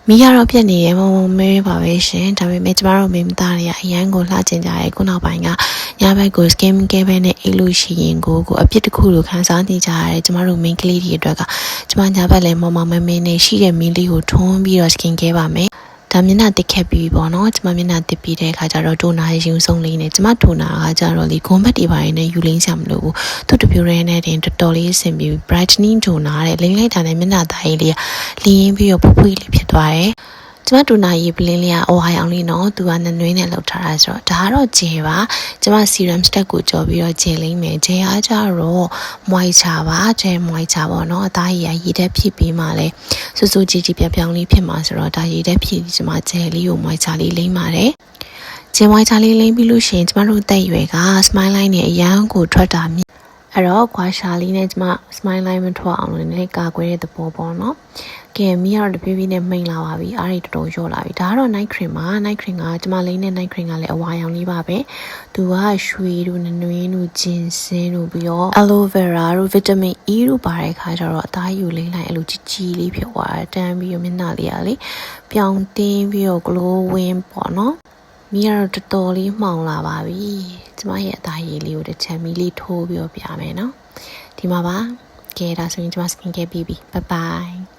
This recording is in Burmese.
မိကတော့ပြက်နေတယ်မမမဲပါပဲရှင်ဒါပေမဲ့ကျမတို့မိမသားတွေကအရန်ကိုလှကျင်ကြရဲခုနောက်ပိုင်းကညဘက်ကို skin care ပဲနဲ့အိတ်လို့ရှိရင်ကိုအပြစ်တစ်ခုလိုခံစားနေကြရတယ်ကျမတို့ main ကလေးတွေအတွက်ကကျမညဘက်လည်းမမမဲမဲနဲ့ရှိတဲ့မင်းလေးကိုထွန်းပြီးတော့ skin care ပါမယ်ဒါမျက်နှာတစ်ခက်ပြီးပေါ့နော်ကျမမျက်နှာတစ်ပြီးတဲ့အခါကျတော့တိုနာယူဆုံးလေးနဲ့ကျမတိုနာကကျတော့လေဂွန်ဘက်တွေပါနေယူလင်းချမလို့သူ့တပြိုရဲနဲ့တင်တော်တော်လေးအဆင်ပြေ brightening တိုနာတဲ့လိမ့်လိုက်တာနဲ့မျက်နှာသားလေးလေးလင်းပြီးတော့ဖွဖွလေးဖြစ်သွားတယ်ကျမတူနာရေးပလင်းလေးကအိုဟိုင်အောင်လေးနော်သူကနနွေးနဲ့လောက်ထားတာဆိုတော့ဒါကတော့ဂျယ်ပါကျမ serum stack ကိုကြော်ပြီးတော့ဂျယ်လိမ့်မယ်ဂျယ်အားကြတော့ moisture ပါဂျယ် moisture ပေါ့နော်အသားရည်ရည်တက်ဖြစ်ပြီးမှလဲစူးစူးကြည်ကြည်ပြောင်လေးဖြစ်မှာဆိုတော့ဒါရည်တက်ဖြစ်ကျမဂျယ်လေးကို moisture လေးလိမ့်ပါတယ်ဂျယ် moisture လေးလိမ့်ပြီးလို့ရှိရင်ကျမတို့တက်ရွယ်က smile line နဲ့အရန်ကိုထွက်တာမြင်အဲ့တော့ခွာရှာလေးနဲ့ကျမ smile line မထွက်အောင်လို့လည်းကာကွယ်တဲ့သဘောပေါ့နော်ကဲမီကတော့တဖြည်းဖြည်းနဲ့မိန်လာပါပြီအားတွေတော်တော်ရော့လာပြီဒါကတော့ night cream ပါ night cream ကကျမလိမ့်တဲ့ night cream ကလည်းအဝါရောင်လေးပါပဲသူကရွှေတို့နနွေးတို့ဂျင်းစင်းတို့ပြီးတော့ aloe vera တို့ vitamin E တို့ပါတဲ့ခါကျတော့အသားယူလိမ့်လိုက်အဲ့လိုကြီးကြီးလေးဖြစ်သွားတယ်တန်းပြီးတော့မျက်နှာလေးကလေပြောင်တင်းပြီးတော့ glowing ပေါ့နော်မီကတော့တော်တော်လေးမှောင်လာပါပြီကျမရဲ့အသားရည်လေးကိုတစ်ချက်မီလေးထိုးပြီးတော့ပြမယ်နော်ဒီမှာပါကဲဒါဆိုရင်ကျမ skin care ပြီးပြီ bye bye